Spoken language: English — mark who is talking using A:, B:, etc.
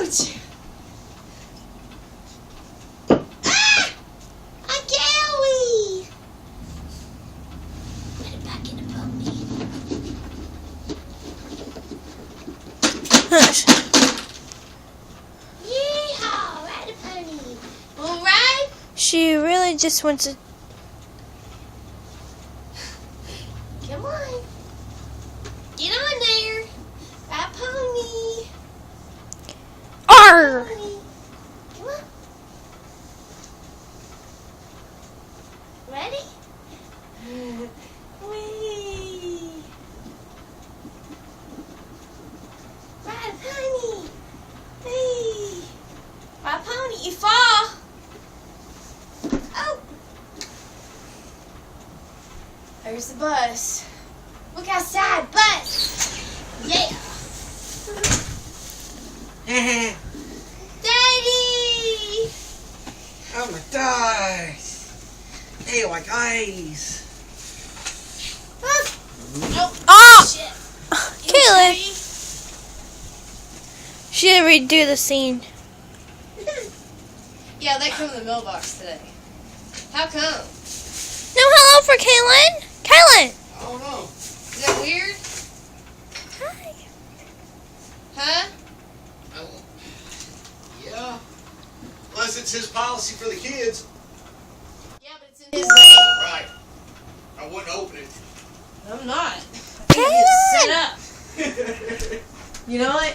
A: Ouch! Ah! A Gowie! Put it back in the pony. Yeehaw! Ride a pony. All right.
B: She really just wants to.
A: Come on. Get on there. Ride a pony.
B: Arr!
A: Pony. Come on. Ready? Whee! Ride a pony. Hey! Ride a pony. You fall. Oh! There's the bus. Look outside, bus! Yeah! Daddy!
C: Oh my gosh! Hey, like eyes.
A: Oh,
B: Oh!
A: shit.
B: Kayla!
A: Okay.
B: She didn't redo the scene.
A: Yeah, they come in the mailbox today. How come?
B: No hello for Kaylin? Kaylin!
C: I don't know.
A: Is that weird?
B: Hi.
A: Huh?
C: Yeah. Unless it's his policy for the kids.
A: Yeah, but it's in his name.
C: Right. I wouldn't open it.
A: I'm not. I think it's set
B: Kaylin!
A: up. You know what?